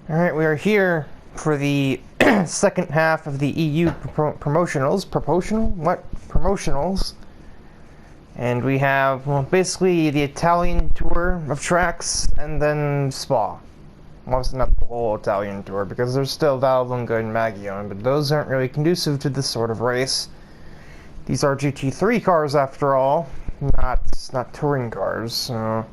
Alright, we are here for the second half of the EU Promotionals. Promotionals. And we have, well, basically the Italian tour of tracks and then Spa. Well, it's not the whole Italian tour because there's still Vallelunga and Magione, but those aren't really conducive to this sort of race. These are GT3 cars after all, not touring cars, so...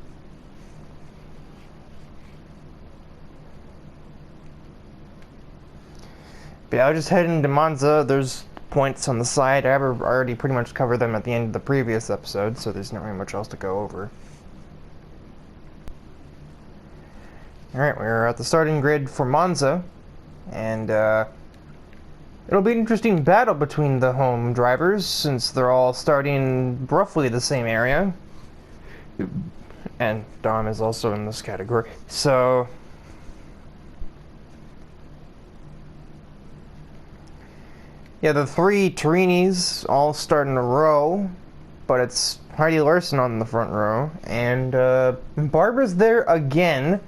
But yeah, I'll just head into Monza. There's points on the side. I already pretty much covered them at the end of the previous episode, so there's not really much else to go over. Alright, we're at the starting grid for Monza, and it'll be an interesting battle between the home drivers, since they're all starting roughly the same area. And Dom is also in this category, so... Yeah, the three Torinis all start in a row, but it's Heidi Larson on the front row, and Barbara's there again.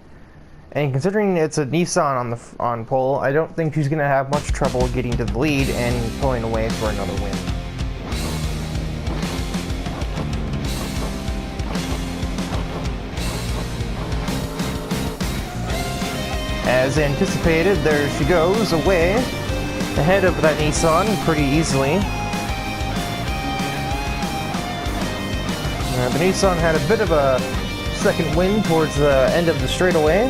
And considering it's a Nissan on pole, I don't think she's gonna have much trouble getting to the lead and pulling away for another win. As anticipated, there she goes away. Ahead of that Nissan pretty easily. The Nissan had a bit of a second win towards the end of the straightaway.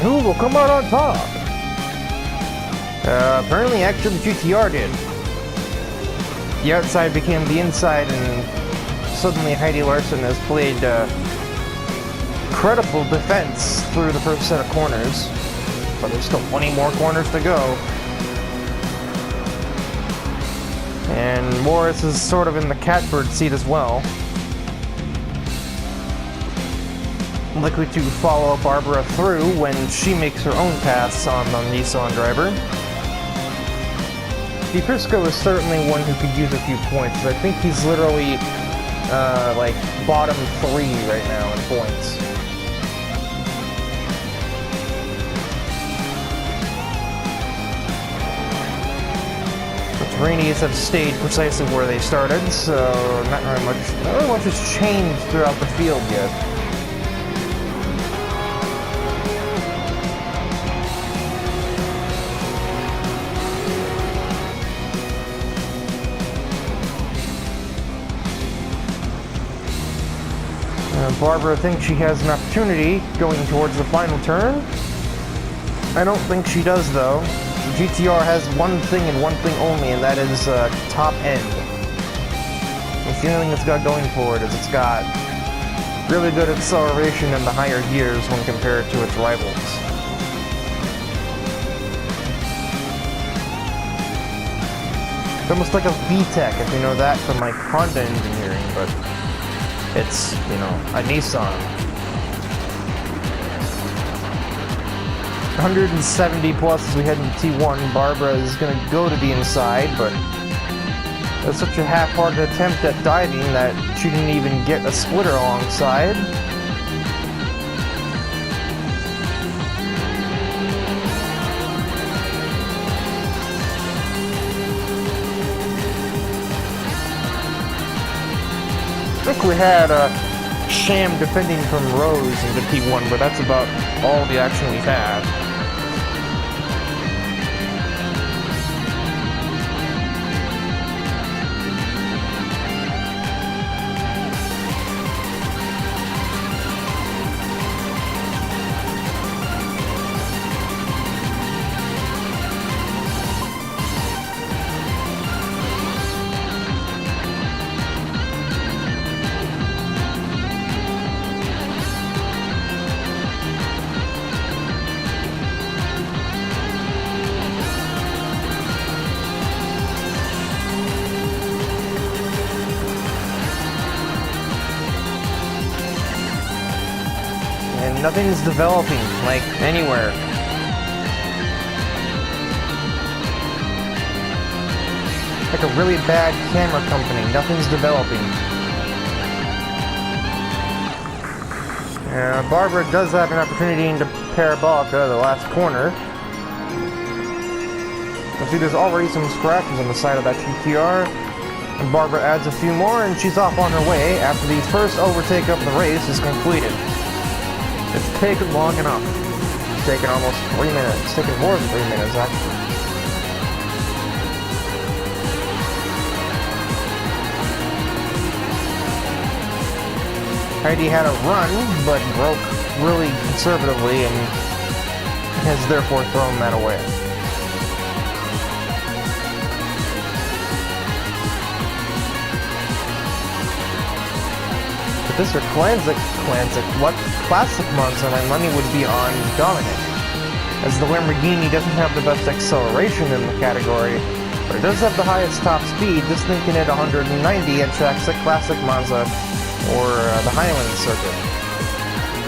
Who will come out on top? Apparently, actually, the GTR did. The outside became the inside, and suddenly Heidi Larson has played credible defense through the first set of corners. But there's still plenty more corners to go. And Morris is sort of in the catbird seat as well. Likely to follow Barbara through when she makes her own pass on the Nissan driver. DiPrisco is certainly one who could use a few points. I think he's literally like bottom 3 right now in points. Torinis have stayed precisely where they started, so not really much has changed throughout the field yet. Barbara thinks she has an opportunity going towards the final turn. I don't think she does, though. The GTR has one thing and one thing only, and that is top end. It's the only thing it's got going for it is it's got really good acceleration in the higher gears when compared to its rivals. It's almost like a VTEC, if you know that from like Honda engineering, but it's, you know, a Nissan. 170 plus as we head into T1. Barbara is going to go to the inside, but that's such a half-hearted attempt at diving that she didn't even get a splitter alongside. I think we had a sham defending from Rose into T1, but that's about all the action we've had. Nothing's developing, like, anywhere. Like a really bad camera company, nothing's developing. Barbara does have an opportunity into Parabolica, the last corner. You see there's already some scratches on the side of that GTR. And Barbara adds a few more and she's off on her way after the first overtake of the race is completed. It's taken long enough. It's taken almost 3 minutes. It's taken more than 3 minutes, actually. Heidi had a run, but broke really conservatively and has therefore thrown that away. If this were Classic Monza, my money would be on Dominic, as the Lamborghini doesn't have the best acceleration in the category, but it does have the highest top speed, this thing can hit 190 at tracks like Classic Monza or the Highland circuit.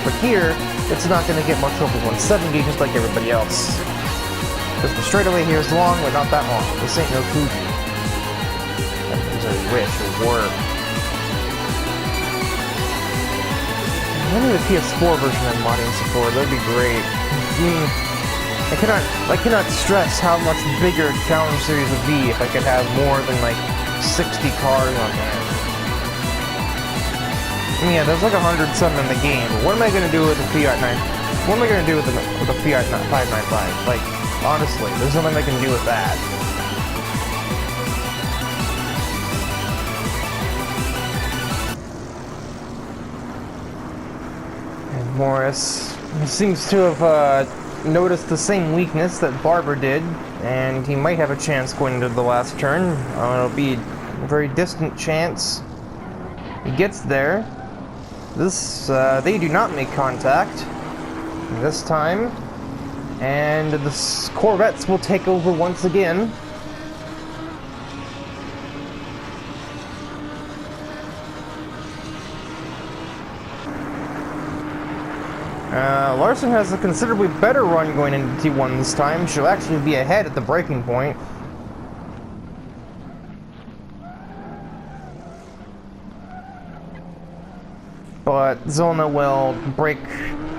But here, it's not going to get much over 170 just like everybody else. Because the straightaway here is long, but not that long. This ain't no Fuji. I wish it were. Maybe the PS4 version I'm modding support, that'd be great. I cannot stress how much bigger Challenge Series would be if I could have more than like 60 cars on hand. Yeah, there's like 100 something in the game, but what am I gonna do with the Fiat 9? What am I gonna do with the Fiat 595? Like, honestly, there's nothing I can do with that. And Morris seems to have noticed the same weakness that Barbara did, and he might have a chance going into the last turn. It'll be a very distant chance. He gets there. They do not make contact this time, and the Corvettes will take over once again. Larson has a considerably better run going into T1 this time. She'll actually be ahead at the braking point. But Zolna will break,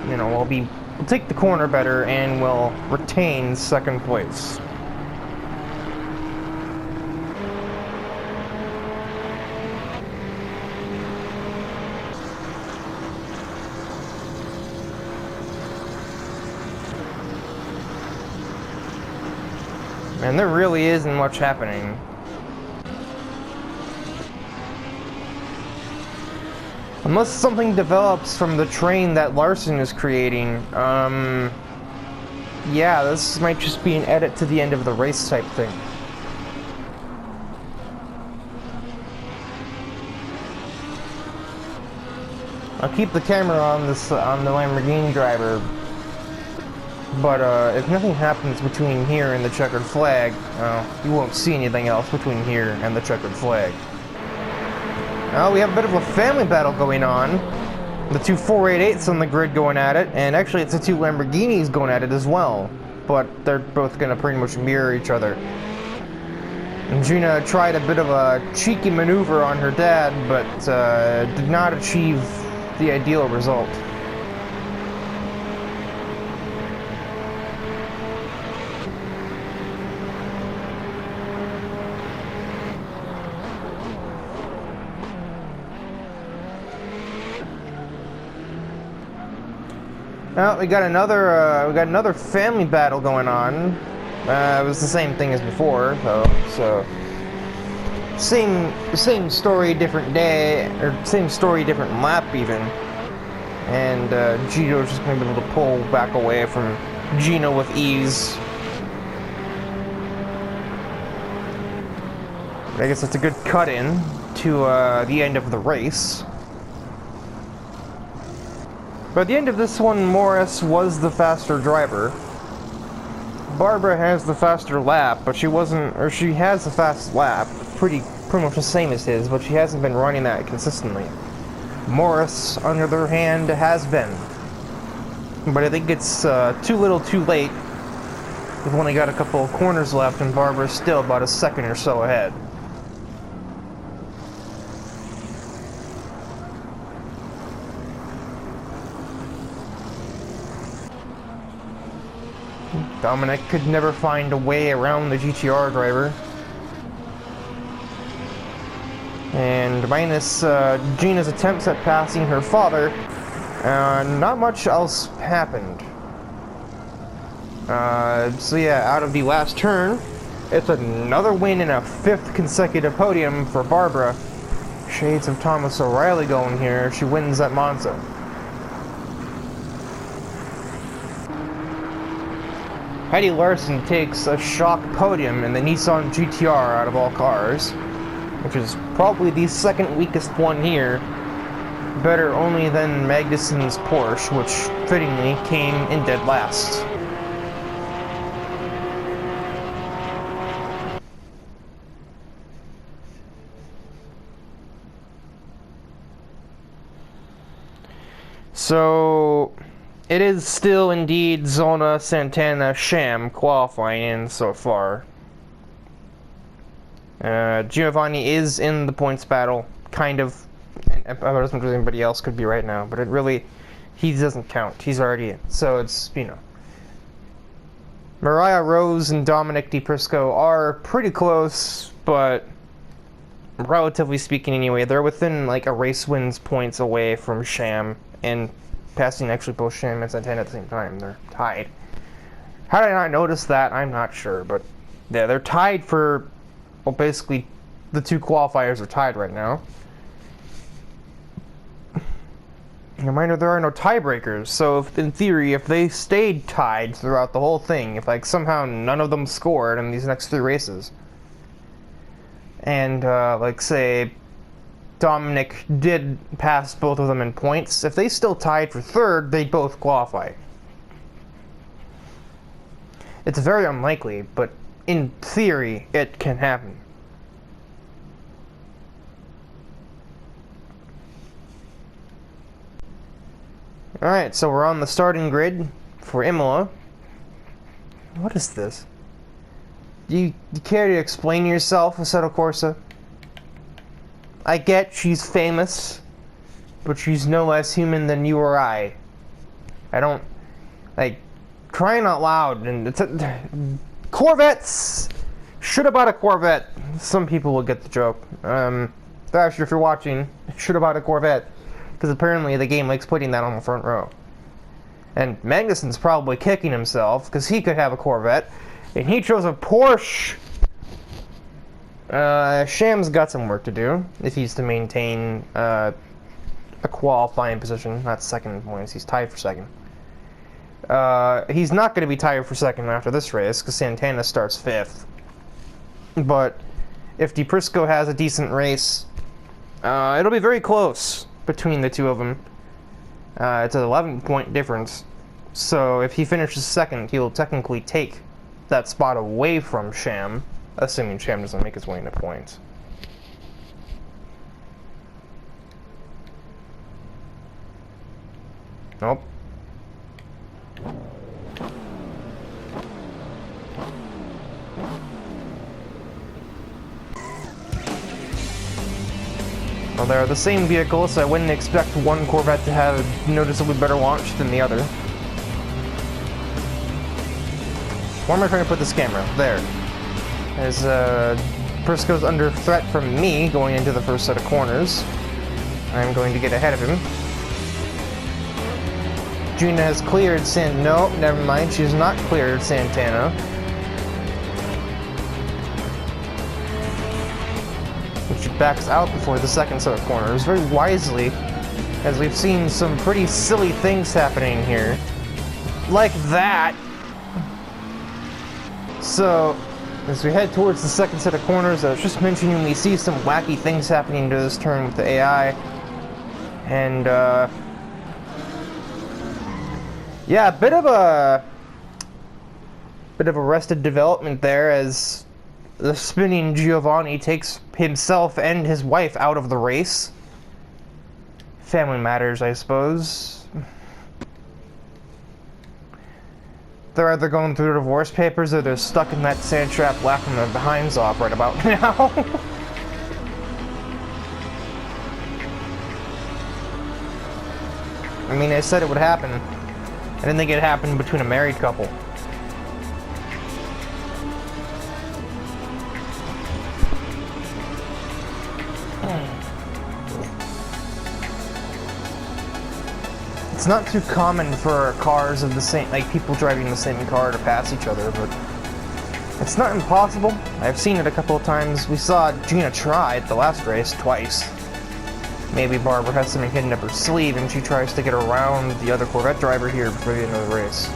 will take the corner better and will retain second place. And there really isn't much happening. Unless something develops from the train that Larson is creating, yeah, this might just be an edit to the end of the race type thing. I'll keep the camera on the Lamborghini driver, but if nothing happens between here and the checkered flag, you won't see anything else between here and the checkered flag. We have a bit of a family battle going on. The two 488s on the grid going at it, and actually it's the two Lamborghinis going at it as well. But they're both going to pretty much mirror each other. And Gina tried a bit of a cheeky maneuver on her dad, but did not achieve the ideal result. Well, we got another family battle going on. It was the same thing as before, though. So same story, different day, or same story, different lap even. And Gino's just gonna be able to pull back away from Gino with ease. I guess that's a good cut-in to the end of the race. By the end of this one, Morris was the faster driver. Barbara has the faster lap, but she has the fast lap, pretty much the same as his, but she hasn't been running that consistently. Morris, on the other hand, has been. But I think it's too little too late. We've only got a couple of corners left, and Barbara's still about a second or so ahead. Dominic could never find a way around the GTR driver. And minus Gina's attempts at passing her father, not much else happened. So yeah, out of the last turn, it's another win and a 5th consecutive podium for Barbara. Shades of Thomas O'Reilly going here. She wins at Monza. Heidi Larson takes a shock podium in the Nissan GTR out of all cars, which is probably the second weakest one here. Better only than Magnussen's Porsche, which fittingly came in dead last. So, it is still indeed Zona, Santana, Sham qualifying so far. Giovanni is in the points battle, kind of, about as much as anybody else could be right now, but it really, he doesn't count. He's already in. So it's, you know. Mariah Rose and Dominic DePrisco are pretty close, but relatively speaking anyway, they're within like a race wins points away from Sham, and passing actually both Sham and Santana at the same time. They're tied. How did I not notice that? I'm not sure, but yeah, they're tied for, well, basically the 2 qualifiers are tied right now. Reminder, there are no tiebreakers, so if, in theory, if they stayed tied throughout the whole thing, if like somehow none of them scored in these next 3 races, and like say Dominic did pass both of them in points, if they still tied for 3rd, they'd both qualify. It's very unlikely, but in theory, it can happen. Alright, so we're on the starting grid for Imola. What is this? Do you care to explain yourself, Assetto Corsa? I get she's famous, but she's no less human than you or I. I don't, like, crying out loud, and it's Corvettes! Should have bought a Corvette. Some people will get the joke. Thrasher, if you're watching, should have bought a Corvette. Because apparently the game likes putting that on the front row. And Magnussen's probably kicking himself, because he could have a Corvette, and he chose a Porsche. Sham's got some work to do, if he's to maintain a qualifying position, not second points. He's tied for 2nd. He's not going to be tied for 2nd after this race, because Santana starts 5th. But if DePrisco has a decent race, it'll be very close between the 2 of them. It's an 11-point difference. So if he finishes 2nd, he'll technically take that spot away from Sham, assuming Sham doesn't make his way into points. Nope. Well, they're the same vehicle, so I wouldn't expect one Corvette to have a noticeably better launch than the other. Where am I trying to put this camera? There. As Prisco's under threat from me going into the first set of corners, I'm going to get ahead of him. Gina has cleared no, never mind, she's not cleared Santana. She backs out before the second set of corners, very wisely, as we've seen some pretty silly things happening here. Like that! So, as we head towards the second set of corners, I was just mentioning we see some wacky things happening to this turn with the AI. And, yeah, a bit of arrested development there as the spinning Giovanni takes himself and his wife out of the race. Family matters, I suppose. They're either going through divorce papers or they're stuck in that sand trap laughing their behinds off right about now. I mean, I said it would happen. I didn't think it happened between a married couple. It's not too common for cars of the same, like people driving the same car to pass each other, but it's not impossible. I've seen it a couple of times. We saw Gina try at the last race twice. Maybe Barbara has something hidden up her sleeve and she tries to get around the other Corvette driver here before the end of the race.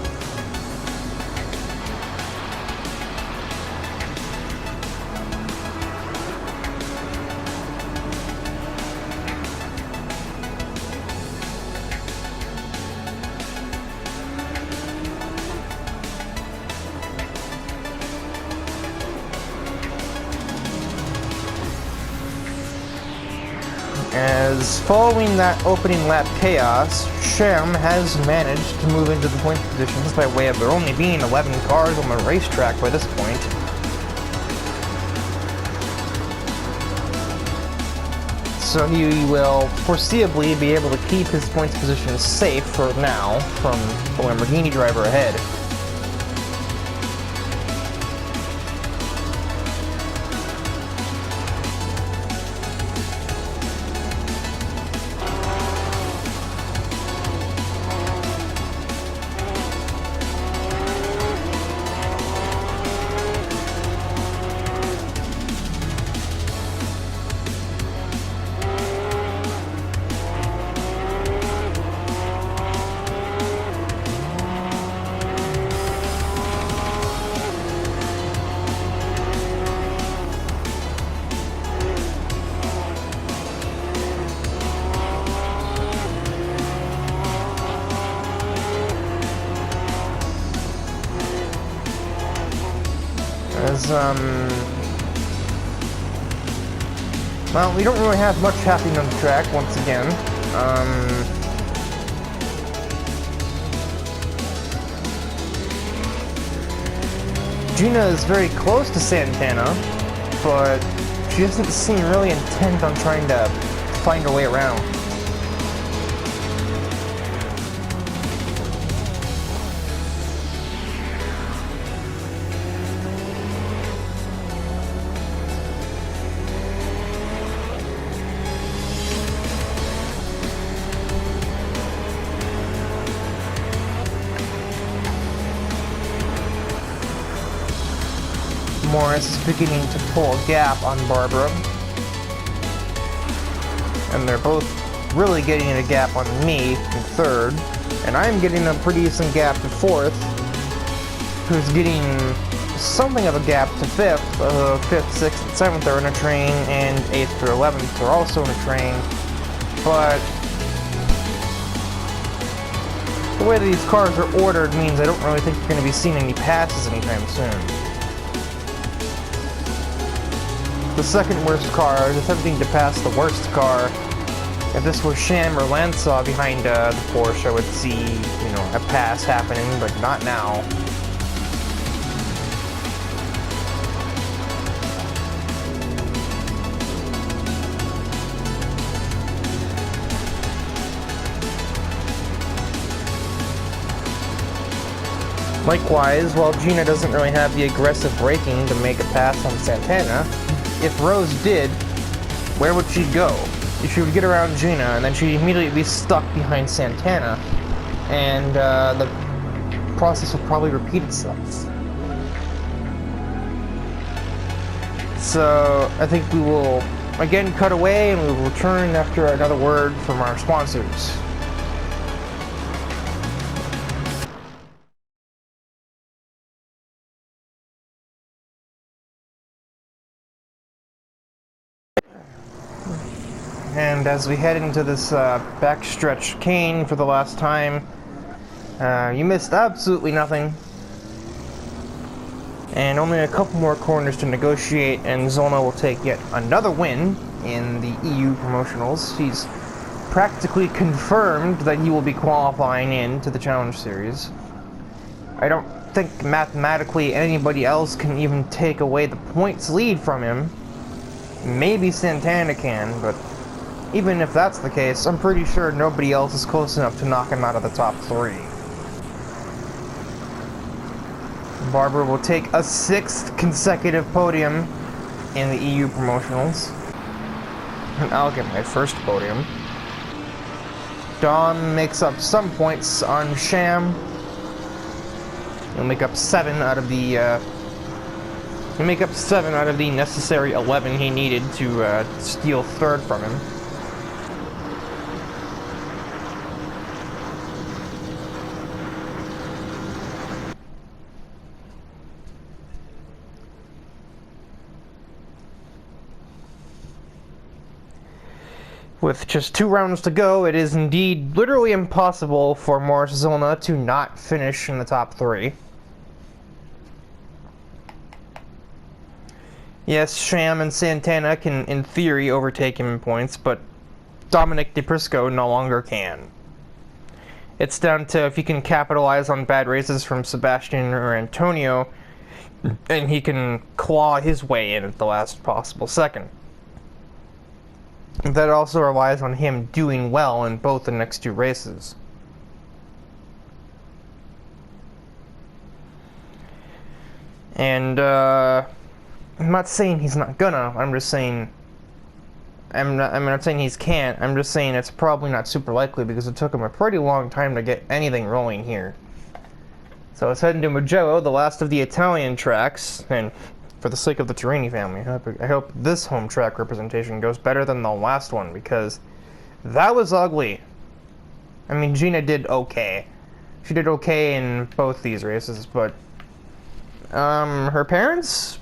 As following that opening lap chaos, Sham has managed to move into the point positions by way of there only being 11 cars on the racetrack by this point. So he will foreseeably be able to keep his points position safe for now from the Lamborghini driver ahead. Well, we don't really have much happening on the track once again. Gina is very close to Santana, but she doesn't seem really intent on trying to find her way around. Morris is beginning to pull a gap on Barbara. And they're both really getting a gap on me in third. And I'm getting a pretty decent gap to fourth, who's getting something of a gap to fifth. Fifth, sixth, and seventh are in a train, and 8th through 11th are also in a train. But the way that these cars are ordered means I don't really think you're going to be seeing any passes anytime soon. The second worst car is attempting to pass the worst car. If this were Sham or Lansaw behind the Porsche, I would see, a pass happening, but not now. Likewise, while Gina doesn't really have the aggressive braking to make a pass on Santana, if Rose did, where would she go? She would get around Gina, and then she'd immediately be stuck behind Santana, and the process would probably repeat itself. So I think we will again cut away, and we will return after another word from our sponsors. And as we head into this backstretch chicane for the last time, you missed absolutely nothing. And only a couple more corners to negotiate, and Zolna will take yet another win in the EU Promotionals. He's practically confirmed that he will be qualifying into the Challenge Series. I don't think mathematically anybody else can even take away the points lead from him. Maybe Santana can, but even if that's the case, I'm pretty sure nobody else is close enough to knock him out of the top 3. Barbara will take a 6th consecutive podium in the EU Promotionals. And I'll get my first podium. Dom makes up some points on Sham. He'll make up 7 out of the necessary 11 he needed to steal third from him. With just 2 rounds to go, it is indeed literally impossible for Morris Zolna to not finish in the top 3. Yes, Sham and Santana can, in theory, overtake him in points, but Dominic DePrisco no longer can. It's down to if he can capitalize on bad races from Sebastian or Antonio, and he can claw his way in at the last possible second. That also relies on him doing well in both the next 2 races. And, I'm not saying he's not gonna, I'm just saying... I'm not saying he's can't, I'm just saying it's probably not super likely because it took him a pretty long time to get anything rolling here. So let's head into Mugello, the last of the Italian tracks, and for the sake of the Turini family, I hope this home track representation goes better than the last one, because that was ugly. I mean, Gina did okay. She did okay in both these races, but her parents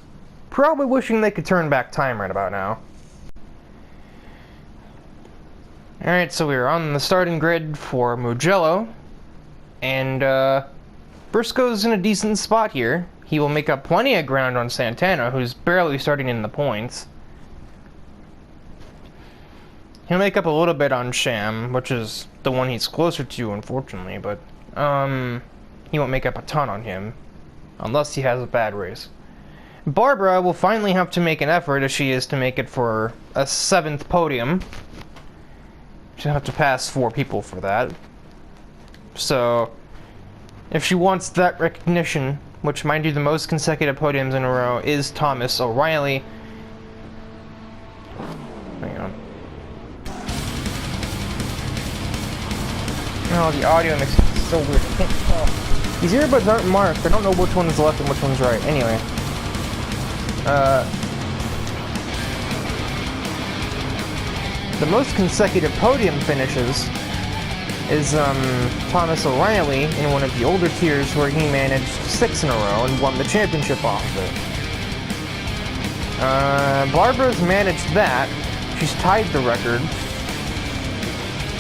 probably wishing they could turn back time right about now. Alright, so we're on the starting grid for Mugello, and Briscoe's in a decent spot here. He will make up plenty of ground on Santana, who's barely starting in the points. He'll make up a little bit on Sham, which is the one he's closer to, unfortunately, but he won't make up a ton on him, unless he has a bad race. Barbara will finally have to make an effort if she is to make it for a 7th podium. She'll have to pass 4 people for that. So, if she wants that recognition, which, mind you, the most consecutive podiums in a row is Thomas O'Reilly. Hang on. Oh, the audio mix is so weird. I can't tell. These earbuds aren't marked. I don't know which one's left and which one's right. Anyway. The most consecutive podium finishes is Thomas O'Reilly in one of the older tiers where he managed 6 in a row and won the championship off of it. Barbara's managed that. She's tied the record.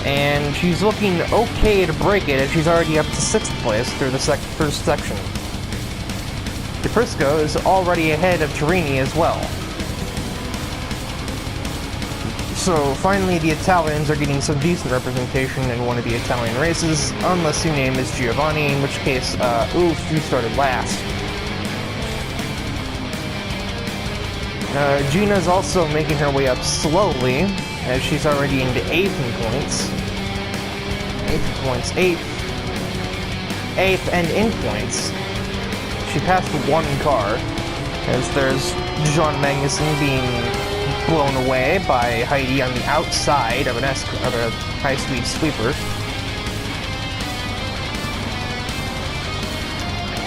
And she's looking okay to break it as she's already up to 6th place through the first section. DePrisco is already ahead of Turini as well. So finally the Italians are getting some decent representation in one of the Italian races, unless your name is Giovanni, in which case, oof, you started last. Gina's also making her way up slowly, as she's already into 8th in points. 8th and in points. She passed 1 car, as there's John Magnussen being blown away by Heidi on the outside of a high-speed sweeper.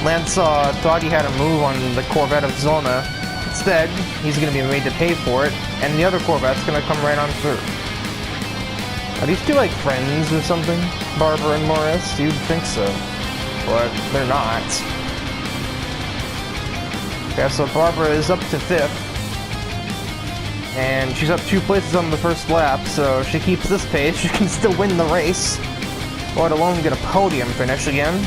Lance thought he had a move on the Corvette of Zolna. Instead, he's going to be made to pay for it, and the other Corvette's going to come right on through. Are these two like friends or something? Barbara and Morris? You'd think so. But they're not. Okay, so Barbara is up to 5th. And she's up 2 places on the first lap, so if she keeps this pace, she can still win the race. Let alone get a podium finish again.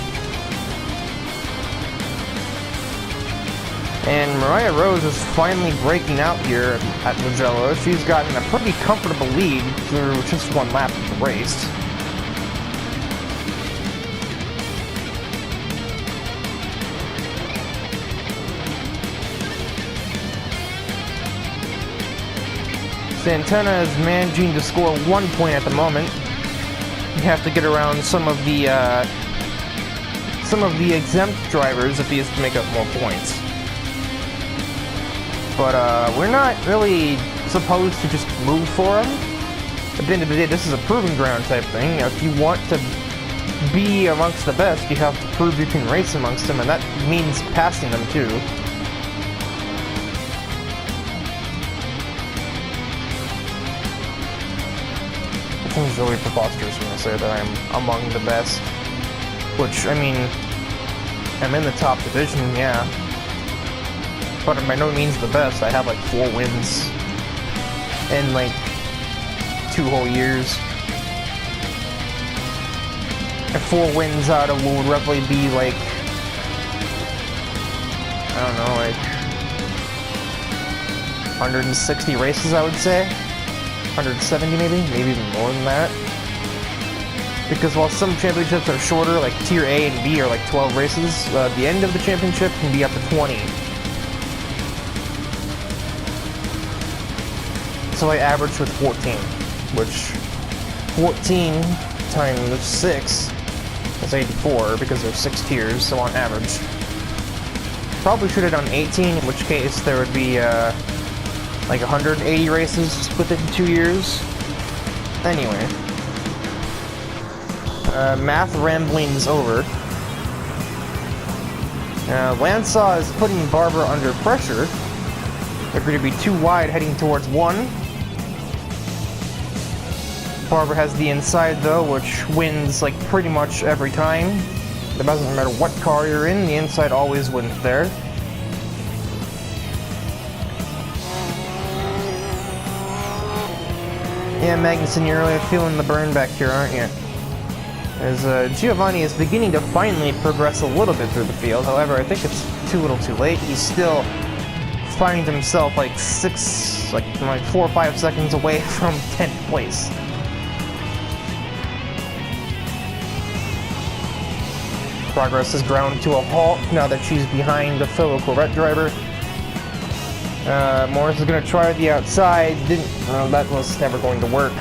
And Mariah Rose is finally breaking out here at Mugello. She's gotten a pretty comfortable lead through just 1 lap of the race. Santana is managing to score 1 point at the moment. You have to get around some of the exempt drivers if he is to make up more points. But we're not really supposed to just move for him. At the end of the day, this is a proving ground type thing. If you want to be amongst the best, you have to prove you can race amongst them, and that means passing them too. It seems really preposterous when I say that I'm among the best. Which, I mean, I'm in the top division, yeah. But I'm by no means the best. I have like 4 wins in like 2 whole years. And 4 wins out of what would roughly be like, I don't know, like 160 races, I would say. 170 maybe even more than that. Because while some championships are shorter, like Tier A and B are like 12 races, the end of the championship can be up to 20. So I averaged with 14, which 14 times 6 is 84, because there's 6 tiers, so on average. Probably should have done 18, in which case there would be like 180 races within 2 years. Anyway. Math rambling's over. Landsaw is putting Barbara under pressure. They're going to be too wide heading towards 1. Barbara has the inside though, which wins like pretty much every time. It doesn't matter what car you're in, the inside always wins there. Yeah, Magnuson, you're really feeling the burn back here, aren't you? As Giovanni is beginning to finally progress a little bit through the field. However, I think it's too little too late. He still finds himself like 4 or 5 seconds away from 10th place. Progress is ground to a halt now that she's behind the fellow Corvette driver. Morris is going to try the outside. That was never going to work.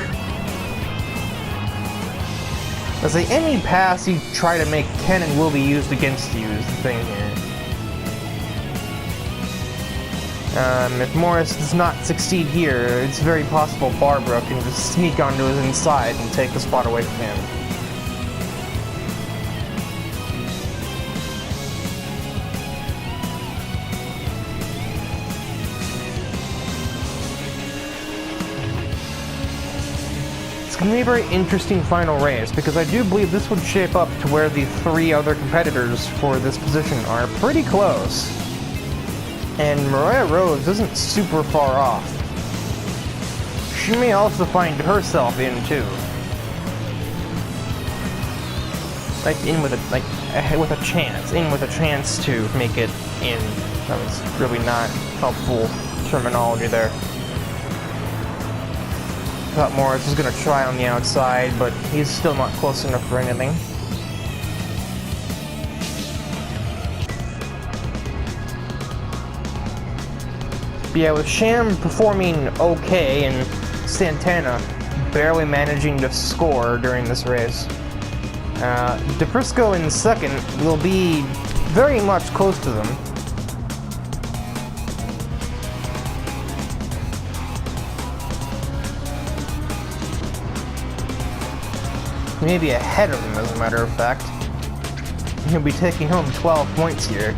As any pass you try to make can and will be used against you is the thing here. If Morris does not succeed here, it's very possible Barbara can just sneak onto his inside and take the spot away from him. It's going to be a very interesting final race, because I do believe this would shape up to where the 3 other competitors for this position are pretty close. And Mariah Rose isn't super far off. She may also find herself in too. Like with a chance to make it in. That was really not helpful terminology there. Thought Morris was going to try on the outside, but he's still not close enough for anything. But yeah, with Sham performing okay and Santana barely managing to score during this race, DePrisco in second will be very much close to them. Maybe ahead of him, as a matter of fact. He'll be taking home 12 points here.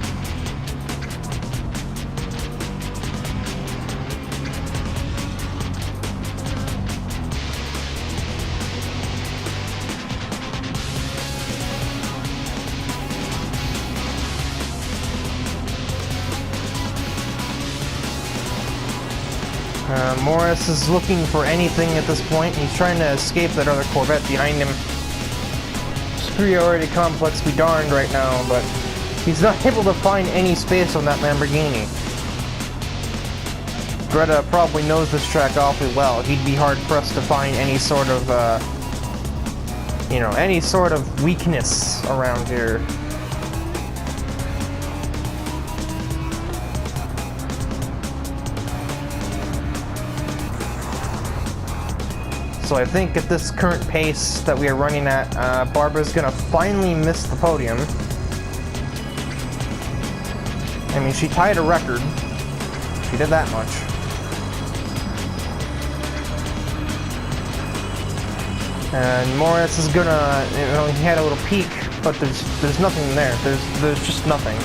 Morris is looking for anything at this point. He's trying to escape that other Corvette behind him. Superiority complex be darned right now, but he's not able to find any space on that Lamborghini. Greta probably knows this track awfully well. He'd be hard-pressed to find any sort of, any sort of weakness around here. So I think at this current pace that we are running at, Barbara's gonna finally miss the podium. I mean, she tied a record. She did that much. And Morris is gonna, he had a little peek, but there's nothing there. There's just nothing.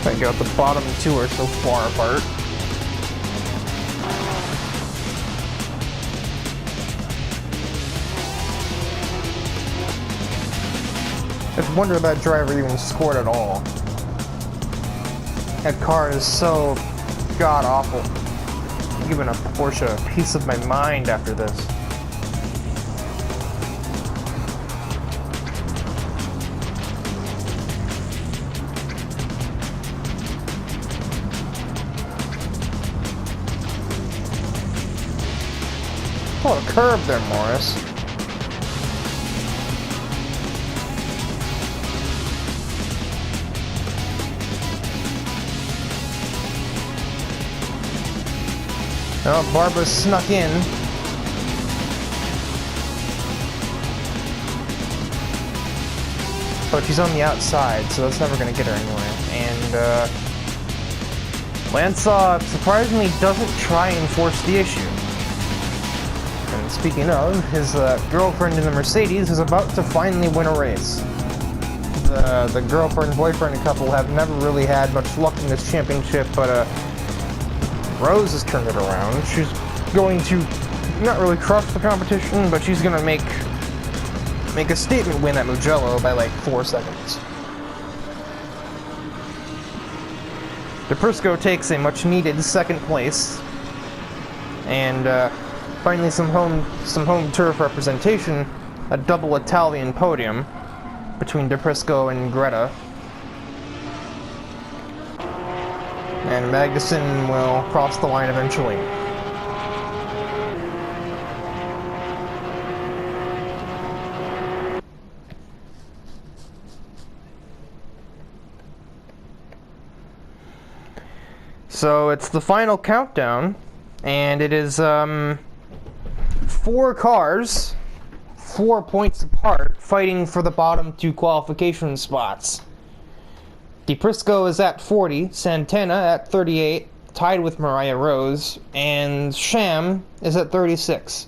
I got the bottom two are so far apart. I wonder if that driver even scored at all. That car is so god-awful. I'm giving a Porsche a piece of my mind after this. Oh, a curb there, Morris. Oh, Barbara snuck in. But she's on the outside, so that's never going to get her anywhere. And, Lance surprisingly doesn't try and force the issue. And speaking of, his girlfriend in the Mercedes is about to finally win a race. The girlfriend-boyfriend couple have never really had much luck in this championship, but Rose has turned it around. She's going to not really crush the competition, but she's going to make a statement win at Mugello by like 4 seconds. DePrisco takes a much-needed second place, and finally some home turf representation, a double Italian podium between DePrisco and Greta. And Magnussen will cross the line eventually. So it's the final countdown, and it is 4 cars, 4 points apart, fighting for the bottom 2 qualification spots. DePrisco is at 40, Santana at 38, tied with Mariah Rose, and Sham is at 36.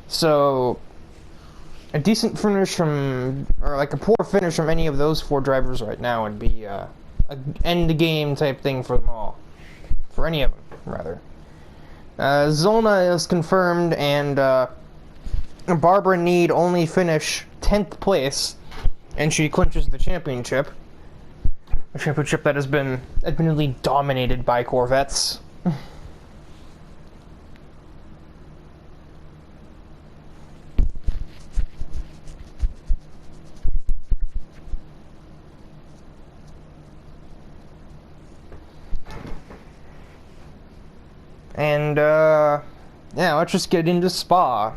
So, a decent finish or like a poor finish from any of those 4 drivers right now would be an end-game type thing for them all. For any of them, rather. Zolna is confirmed, and Barbara Need only finish 10th place, and she clinches the championship. A championship that has been admittedly dominated by Corvettes. And, yeah, let's just get into Spa.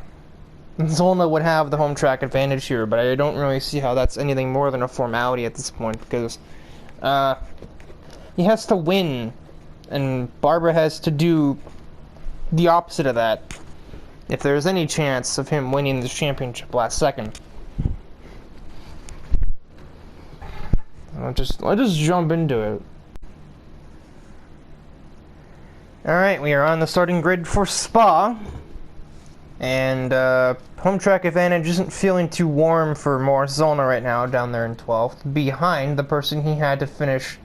Zolna would have the home track advantage here, but I don't really see how that's anything more than a formality at this point, because, he has to win, and Barbara has to do the opposite of that, if there's any chance of him winning this championship last second. I'll just jump into it. Alright, we are on the starting grid for Spa, and home track advantage isn't feeling too warm for Morris Zolna right now, down there in 12th, behind the person he had to finish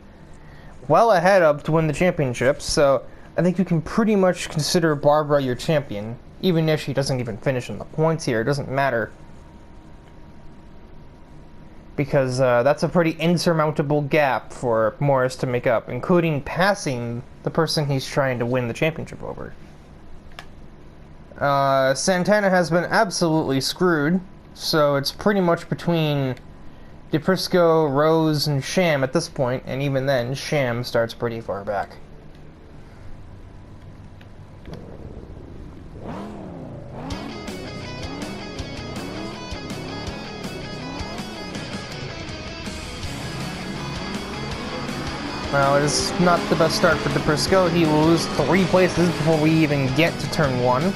well ahead of to win the championship, so I think you can pretty much consider Barbara your champion, even if she doesn't even finish in the points here. It doesn't matter, because that's a pretty insurmountable gap for Morris to make up, including passing the person he's trying to win the championship over. Santana has been absolutely screwed, so it's pretty much between DePrisco, Rose, and Sham at this point, and even then, Sham starts pretty far back. Well, it's not the best start for DePrisco. He will lose 3 places before we even get to turn 1.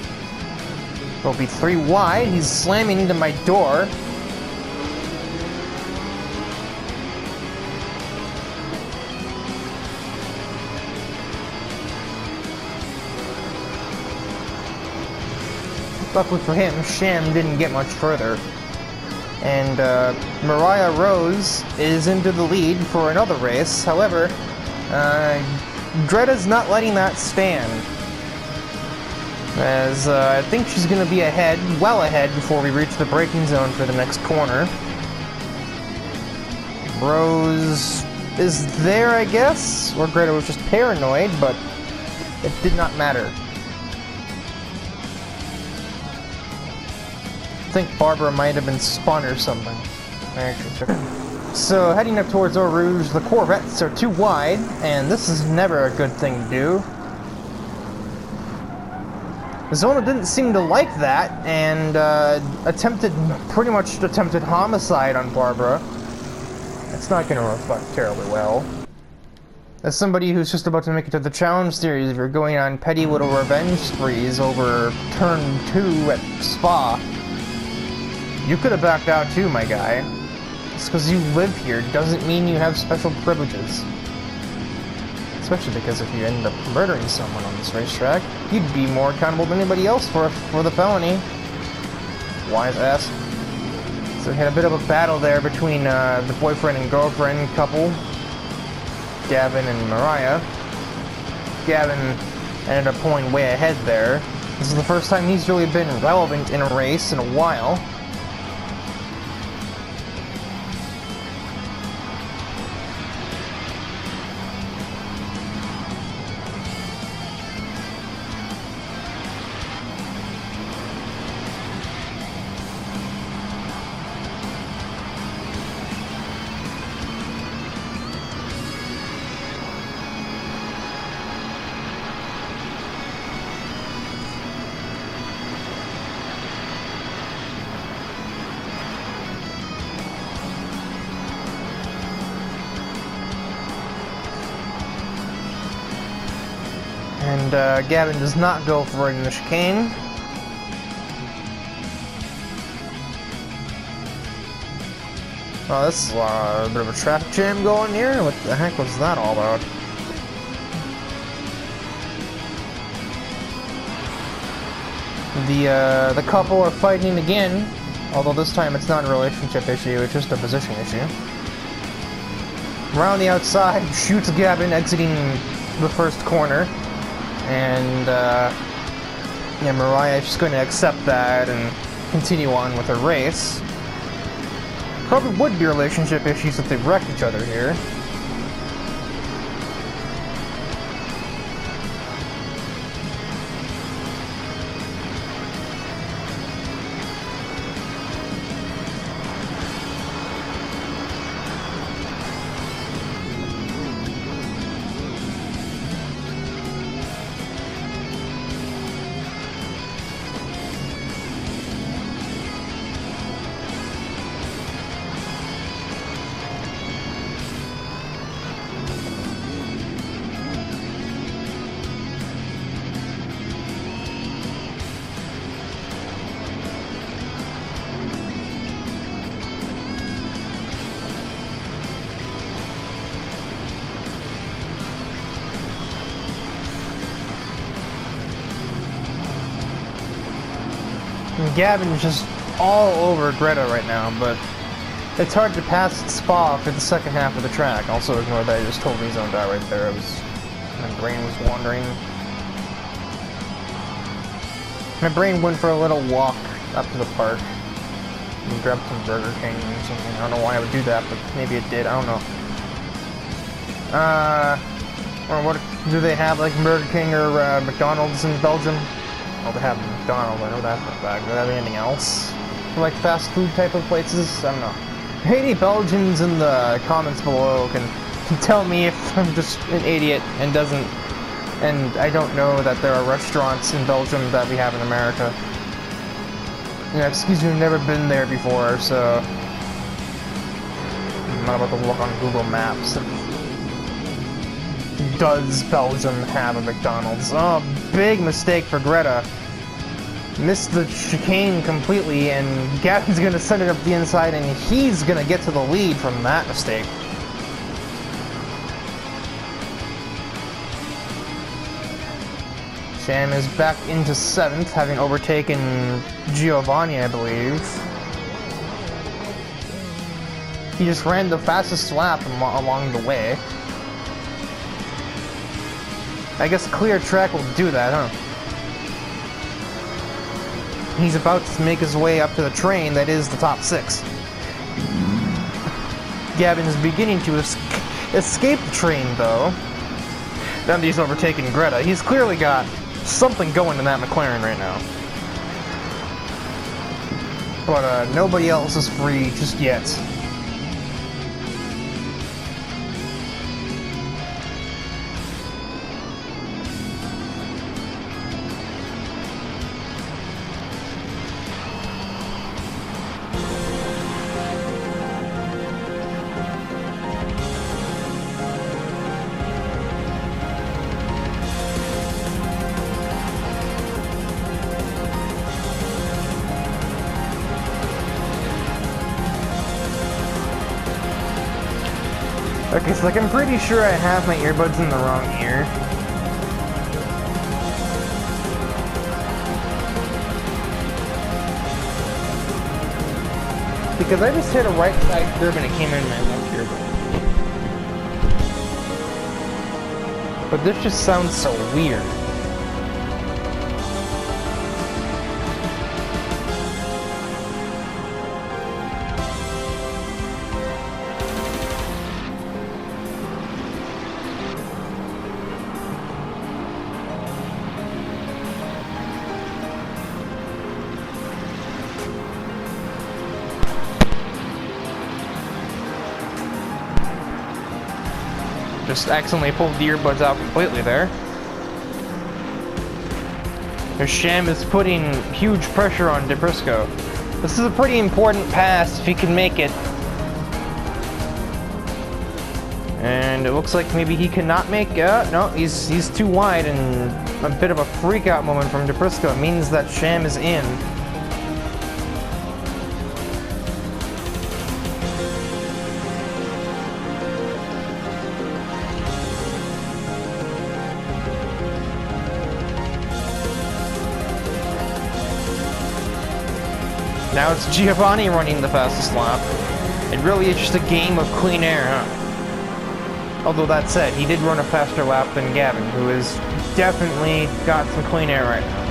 It'll be 3 wide. He's slamming into my door. Luckily for him, Sham didn't get much further. And Mariah Rose is into the lead for another race. However, Greta's not letting that stand. As I think she's going to be ahead, well ahead, before we reach the braking zone for the next corner. Rose is there, I guess? Or Greta was just paranoid, but it did not matter. I think Barbara might have been spun or something. I actually took it. So, heading up towards Eau Rouge, the Corvettes are too wide, and this is never a good thing to do. Zona didn't seem to like that, and pretty much attempted homicide on Barbara. It's not going to reflect terribly well. As somebody who's just about to make it to the Challenge Series, if you're going on petty little revenge sprees over turn 2 at Spa, you could have backed out too, my guy. Just because you live here doesn't mean you have special privileges. Especially because if you end up murdering someone on this racetrack, you'd be more accountable than anybody else for the felony. Wise ass. So we had a bit of a battle there between the boyfriend and girlfriend couple, Gavin and Mariah. Gavin ended up pulling way ahead there. This is the first time he's really been relevant in a race in a while. And Gavin does not go for it in the chicane. Oh, this is a bit of a traffic jam going here. What the heck was that all about? The couple are fighting again, although this time it's not a relationship issue, it's just a position issue. Around the outside, shoots Gavin exiting the first corner. And, yeah, Mariah is just going to accept that and continue on with her race. Probably would be relationship issues if they wrecked each other here. Gavin's just all over Greta right now, but it's hard to pass Spa for the second half of the track. Also ignore that I just told me zoned out right there. My brain was wandering. My brain went for a little walk up to the park and grabbed some Burger King or something. I don't know why I would do that, but maybe it did. I don't know. Or what do they have, like Burger King or McDonald's in Belgium? Well, they have McDonald's, I know that for a fact. Do they have anything else? Like fast food type of places? I don't know. Any Belgians in the comments below can tell me if I'm just an idiot and I don't know that there are restaurants in Belgium that we have in America. You know, excuse me, I've never been there before, so I'm not about to look on Google Maps. does Belgium have a McDonald's? Oh, big mistake for Greta. Missed the chicane completely, and Gavin's gonna send it up the inside, and he's gonna get to the lead from that mistake. Sam is back into 7th, having overtaken Giovanni, I believe. He just ran the fastest lap along the way. I guess clear track will do that, huh? He's about to make his way up to the train that is the top 6. Gavin is beginning to escape the train, though. Now that he's overtaken Greta, he's clearly got something going in that McLaren right now. But nobody else is free just yet. Okay, so like I'm pretty sure I have my earbuds in the wrong ear. Because I just hit a right side curve and it came in my left earbud. But this just sounds so weird. Just accidentally pulled the earbuds out completely there. Sham is putting huge pressure on DeBriscoe. This is a pretty important pass if he can make it. And it looks like maybe he cannot make it. No, he's too wide, and a bit of a freak out moment from DeBriscoe. It means that Sham is in. Now it's Giovanni running the fastest lap. It really is just a game of clean air, huh? Although that said, he did run a faster lap than Gavin, who has definitely got some clean air right now.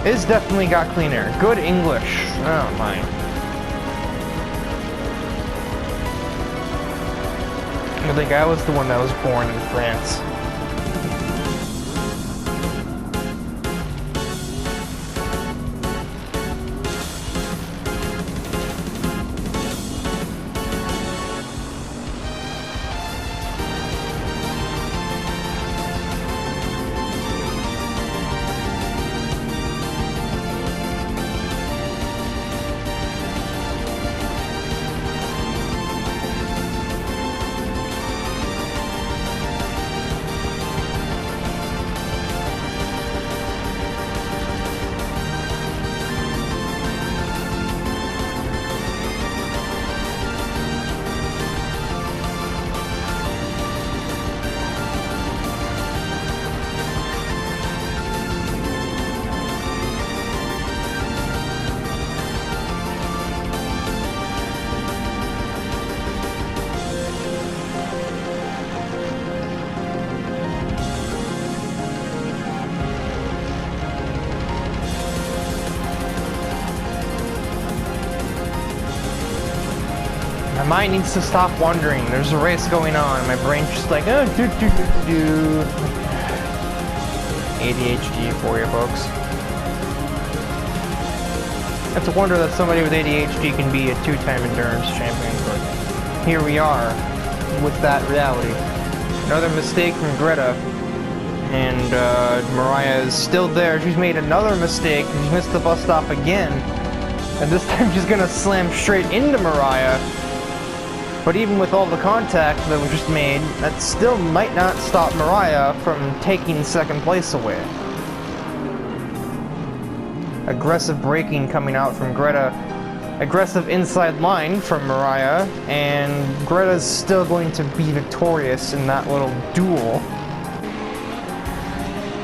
Is definitely got clean air. Good English. Oh my. I think I was the one that was born in France. My mind needs to stop wandering. There's a race going on. My brain's just like, oh, do. ADHD for you folks. It's a wonder that somebody with ADHD can be a 2-time endurance champion, but here we are with that reality. Another mistake from Greta, and Mariah is still there. She's made another mistake. She missed the bus stop again, and this time she's gonna slam straight into Mariah. But even with all the contact that was just made, that still might not stop Mariah from taking second place away. Aggressive braking coming out from Greta. Aggressive inside line from Mariah, and Greta's still going to be victorious in that little duel.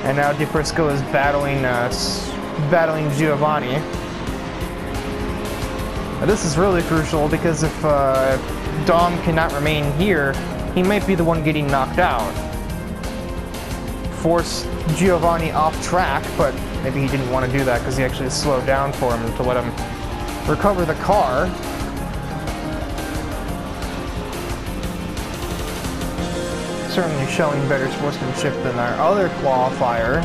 And now DePrisco is battling Giovanni. Now this is really crucial because if Dom cannot remain here, he might be the one getting knocked out. Force Giovanni off track, but maybe he didn't want to do that because he actually slowed down for him to let him recover the car. Certainly showing better sportsmanship than our other qualifier.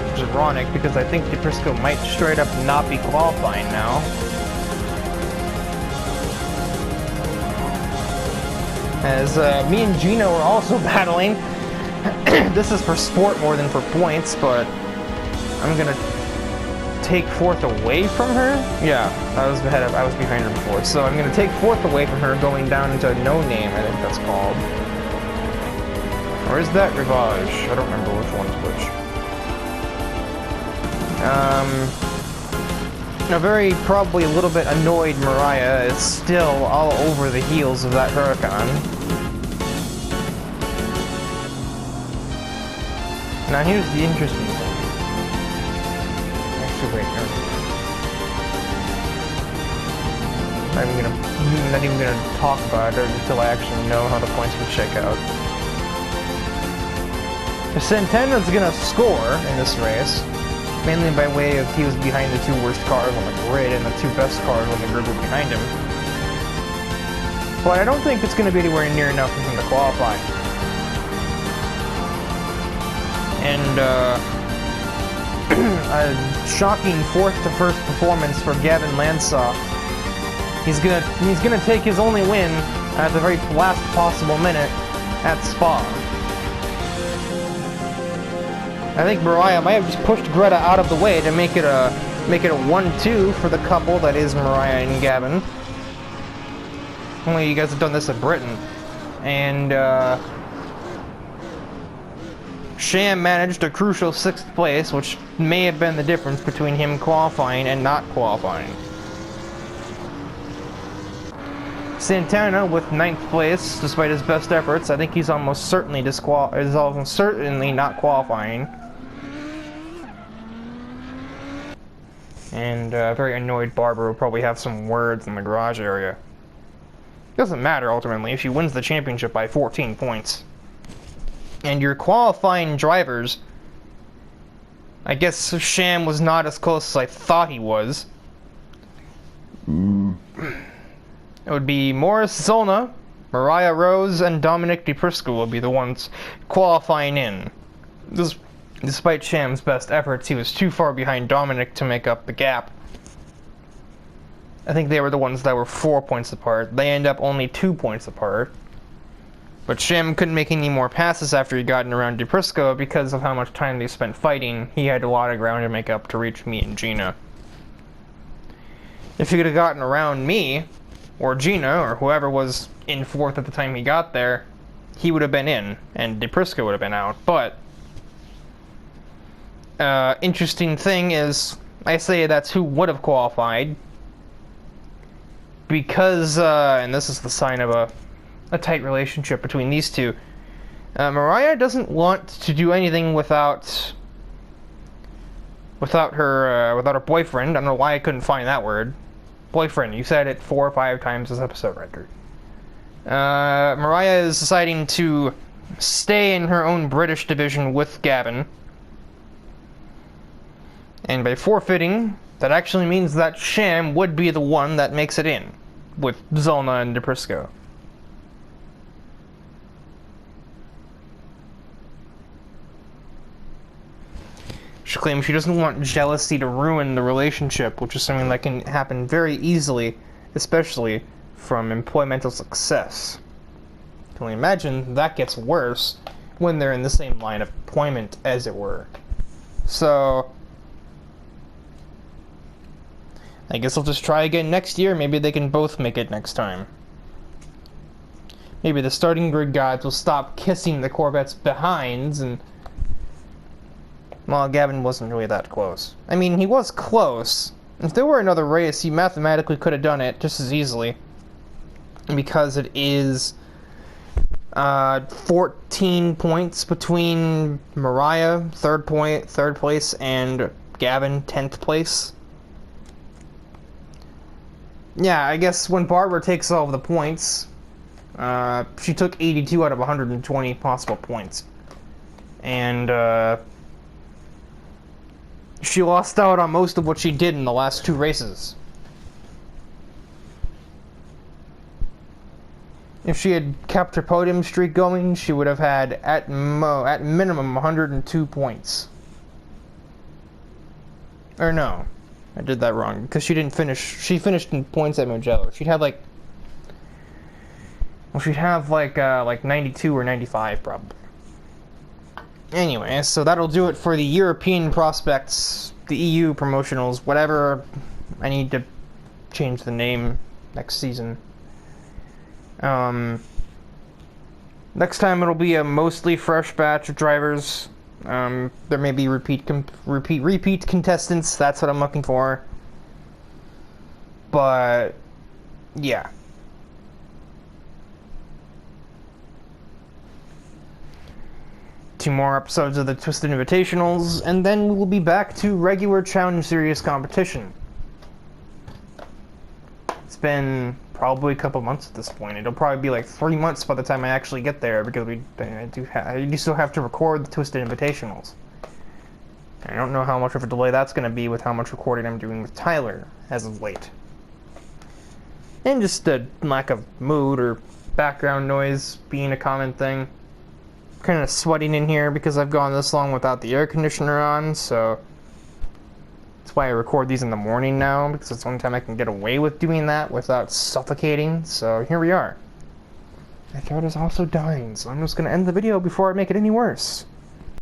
Which is ironic because I think DePrisco might straight up not be qualifying now. As me and Gino are also battling. This is for sport more than for points, but I'm gonna take fourth away from her. Yeah, I was behind her before, so I'm gonna take fourth away from her, going down into no name, I think that's called. Or is that Rivage? I don't remember which one's which. A very probably a little bit annoyed Mariah is still all over the heels of that Huracan. Now here's the interesting thing. Actually, wait, no. I'm not even gonna talk about it until I actually know how the points would shake out. Santana's gonna score in this race, mainly by way of he was behind the two worst cars on the grid and the two best cars on the grid were behind him. But I don't think it's gonna be anywhere near enough for him to qualify. And a shocking fourth to first performance for Gavin Landsaw. He's gonna take his only win at the very last possible minute at Spa. I think Mariah might have just pushed Greta out of the way to make it a 1-2 for the couple that is Mariah and Gavin. Only you guys have done this at Britain. And Sham managed a crucial 6th place, which may have been the difference between him qualifying and not qualifying. Santana with 9th place, despite his best efforts. I think he's almost certainly not qualifying. And a very annoyed Barbara will probably have some words in the garage area. Doesn't matter ultimately if she wins the championship by 14 points. And your qualifying drivers, I guess Sham was not as close as I thought he was. It would be Morris Zolna, Mariah Rose, and Dominic DePrisco will be the ones qualifying in. Despite Sham's best efforts, he was too far behind Dominic to make up the gap. I think they were the ones that were 4 points apart. They end up only 2 points apart. But Sham couldn't make any more passes after he gotten around DePrisco because of how much time they spent fighting. He had a lot of ground to make up to reach me and Gina. If he could have gotten around me, or Gina, or whoever was in 4th at the time he got there, he would have been in, and DePrisco would have been out. But, interesting thing is, I say that's who would have qualified, because, and this is the sign of a tight relationship between these two. Mariah doesn't want to do anything without her boyfriend. I don't know why I couldn't find that word. Boyfriend. You said it 4 or 5 times this episode record. Mariah is deciding to stay in her own British division with Gavin. And by forfeiting, that actually means that Sham would be the one that makes it in, with Zolna and DePrisco. She claims she doesn't want jealousy to ruin the relationship, which is something that can happen very easily, especially from employmental success. You can only imagine that gets worse when they're in the same line of employment, as it were. So, I guess I'll just try again next year. Maybe they can both make it next time. Maybe the starting grid guys will stop kissing the Corvette's behinds and... Well, Gavin wasn't really that close. I mean, he was close. If there were another race, he mathematically could have done it just as easily. Because it is 14 points between Mariah, third place, and Gavin, 10th place. Yeah, I guess when Barbara takes all of the points, she took 82 out of 120 possible points. And, she lost out on most of what she did in the last 2 races. If she had kept her podium streak going, she would have had, at minimum, 102 points. Or no, I did that wrong, because she didn't finish. She finished in points at Mugello. She'd have like... Well, she'd have like 92 or 95, probably. Anyway, so that'll do it for the European prospects, the EU promotionals, whatever. I need to change the name next season. Next time it'll be a mostly fresh batch of drivers. There may be repeat contestants. That's what I'm looking for. But yeah. Two more episodes of the Twisted Invitationals, and then we'll be back to regular Challenge Series competition. It's been probably a couple months at this point. It'll probably be like 3 months by the time I actually get there, because I do still have to record the Twisted Invitationals. I don't know how much of a delay that's going to be with how much recording I'm doing with Tyler as of late. And just a lack of mood or background noise being a common thing. Kind of sweating in here because I've gone this long without the air conditioner on, so that's why I record these in the morning now, because it's the only time I can get away with doing that without suffocating. So here we are. My throat is also dying, so I'm just going to end the video before I make it any worse.